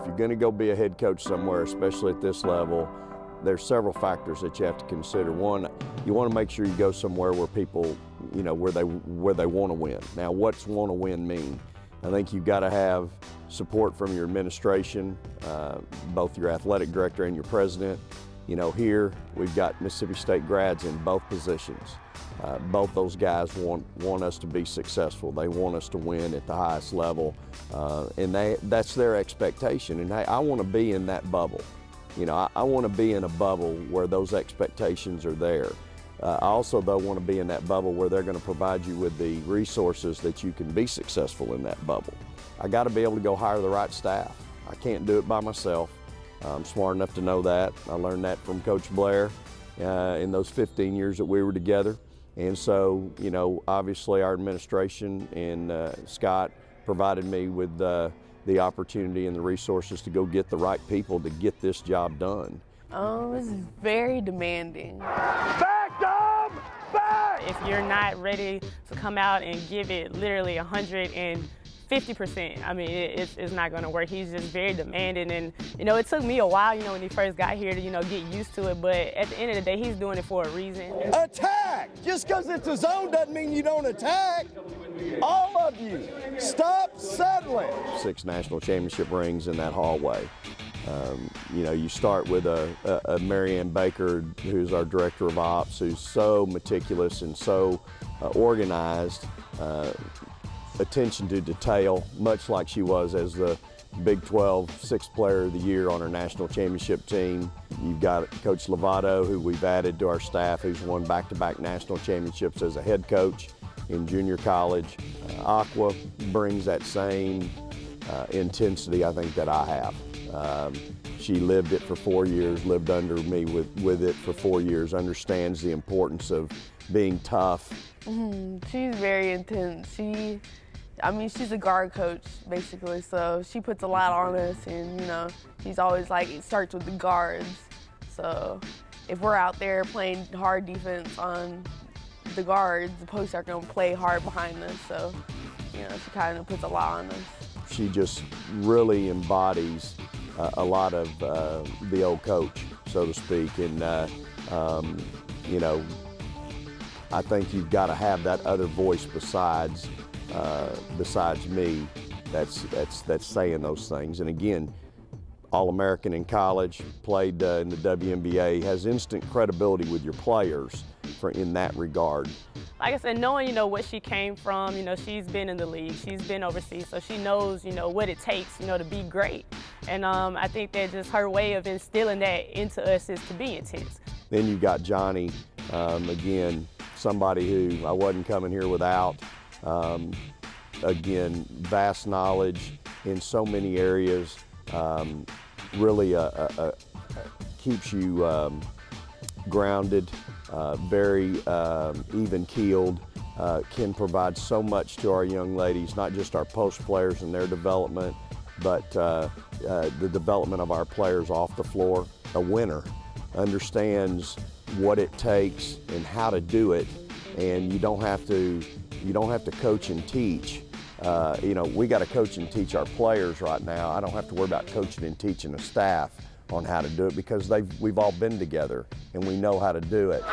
you're going to go be a head coach somewhere, especially at this level, there's several factors that you have to consider. One, you want to make sure you go somewhere where people, you know, where they want to win. Now, what's want to win mean? I think you've got to have support from your administration, both your athletic director and your president. You know, here we've got Mississippi State grads in both positions. Both those guys want us to be successful. They want us to win at the highest level, and that's their expectation. And hey, I want to be in that bubble. You know, I want to be in a bubble where those expectations are there. I also, though, want to be in that bubble where they're going to provide you with the resources that you can be successful in that bubble. I got to be able to go hire the right staff. I can't do it by myself. I'm smart enough to know that. I learned that from Coach Blair in those 15 years that we were together. And so, you know, obviously our administration and Scott provided me with the opportunity and the resources to go get the right people to get this job done. This is very demanding. Back, Dom! Back! If you're not ready to come out and give it literally 150%, I mean, it's not going to work. He's just very demanding, and you know, it took me a while, you know, when he first got here to, you know, get used to it. But at the end of the day, he's doing it for a reason. Attack! Just because it's a zone doesn't mean you don't attack. All of you, stop settling. 6 national championship rings in that hallway. You know, you start with a Marianne Baker, who's our director of ops, who's so meticulous and so organized, attention to detail, much like she was as the Big 12 6th Player of the Year on our national championship team. You've got Coach Lovato, who we've added to our staff, who's won back-to-back national championships as a head coach in junior college. Aqua brings that same intensity, I think, that I have. She lived it for 4 years, lived under me with it for 4 years, understands the importance of being tough. She's very intense. I mean, she's a guard coach, basically, so she puts a lot on us, and, you know, she's always like, it starts with the guards. So if we're out there playing hard defense on the guards, the posts are going to play hard behind us, so, you know, she kind of puts a lot on us. She just really embodies a lot of the old coach, so to speak, and, you know, I think you've got to have that other voice besides me that's saying those things. And again, All-American in college, played in the WNBA, has instant credibility with your players in that regard. Like I said, knowing, you know, what she came from, you know, she's been in the league, she's been overseas, so she knows, you know, what it takes, you know, to be great. And I think that just her way of instilling that into us is to be intense. Then you got Johnny, again, somebody who I wasn't coming here without. Again, vast knowledge in so many areas, really keeps you grounded, very even-keeled, can provide so much to our young ladies, not just our post players and their development, but the development of our players off the floor. A winner understands what it takes and how to do it, and you don't have to coach and teach. You know, we got to coach and teach our players right now. I don't have to worry about coaching and teaching the staff on how to do it because we've all been together and we know how to do it.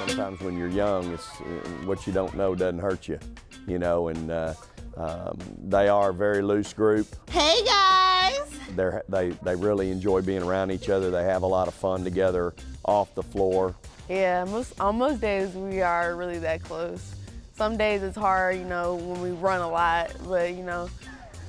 Sometimes when you're young, it's what you don't know doesn't hurt you, you know, and they are a very loose group. Hey guys! They really enjoy being around each other. They have a lot of fun together off the floor. Yeah, on most days we are really that close. Some days it's hard, you know, when we run a lot, but, you know,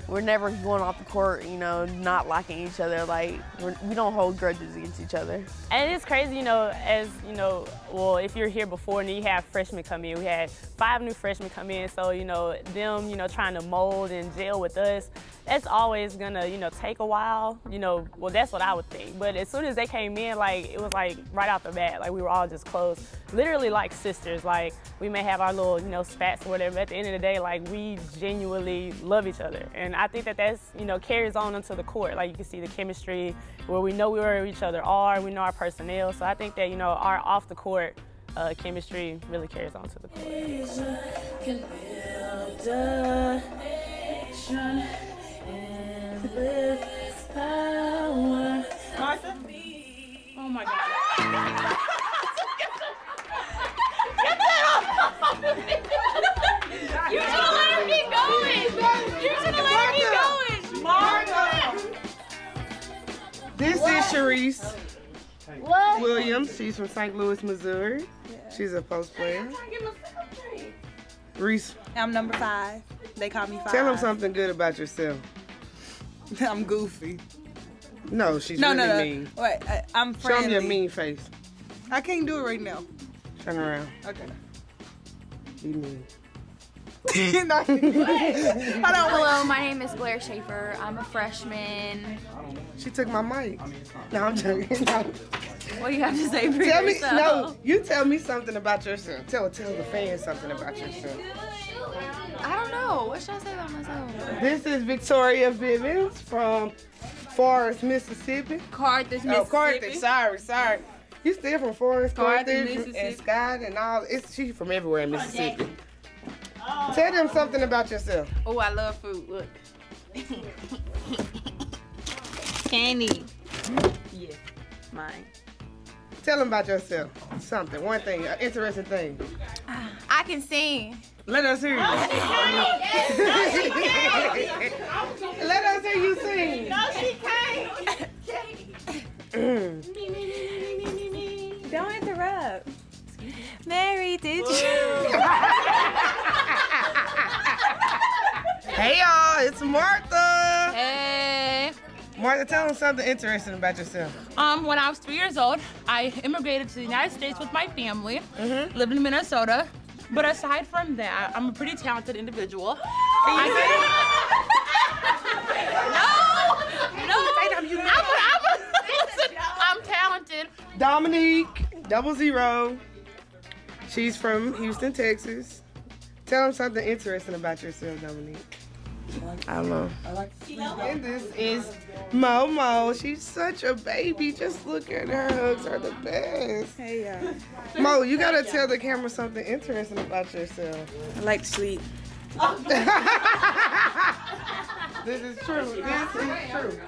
we're never going off the court, you know, not liking each other. Like, we don't hold grudges against each other. And it's crazy, you know, as, you know, well, if you're here before and you have freshmen come in, we had 5 new freshmen come in, so, you know, them, you know, trying to mold and gel with us, that's always gonna, you know, take a while, you know, well, that's what I would think. But as soon as they came in, like, it was like right out the bat, like we were all just close, literally like sisters. Like, we may have our little, you know, spats or whatever, but at the end of the day, like, we genuinely love each other. And I think that that's, you know, carries on into the court. Like, you can see the chemistry where we know where each other are, we know our personnel. So I think that, you know, our off the court chemistry really carries on to the court. motion and with power. Martha? Oh my God. Get that off! You should have let me going! You should have let me going! Martha! This is Sharice What? Williams. She's from St. Louis, Missouri. She's a post player. Reese, I'm number 5. They call me 5. tell them something good about yourself. I'm goofy. No, she's No. mean. Wait, I'm Show friendly. them your mean face. I can't do it right now. Turn around. Okay. Be mean. No. Hello, my name is Blair Schaefer. I'm a freshman. She took my mic. No, I'm joking. No. What do you have to say for Tell me, yourself? no, you tell me something about yourself. Tell the fans something about yourself. I don't know. What should I say about myself? This is Victoria Vivens from Forest, Mississippi. Carthage, Oh, Carthage. Sorry. You still from Forest, Carthage, Mississippi. and Scott, and all. She's from everywhere in Mississippi. Tell them something about yourself. Oh, I love food. Look. Candy. Yeah, mine. Tell them about yourself. Something, one thing, an interesting thing. I can sing. Let us hear you. Let us hear you sing. No, she can't. Don't interrupt. Mary, did you? Hey y'all, it's Martha. Hey. Martha, tell them something interesting about yourself. When I was 3 years old, I immigrated to the United States with my family, lived in Minnesota. But aside from that, I'm a pretty talented individual. I'm talented. Dominique, 00. She's from Houston, Texas. Tell them something interesting about yourself, Dominique. I don't know. And this is Momo. She's such a baby. Just look at her. Hugs are the best. Hey, y'all. Mo, you gotta tell the camera something interesting about yourself. I like to sleep. This is true. This is true.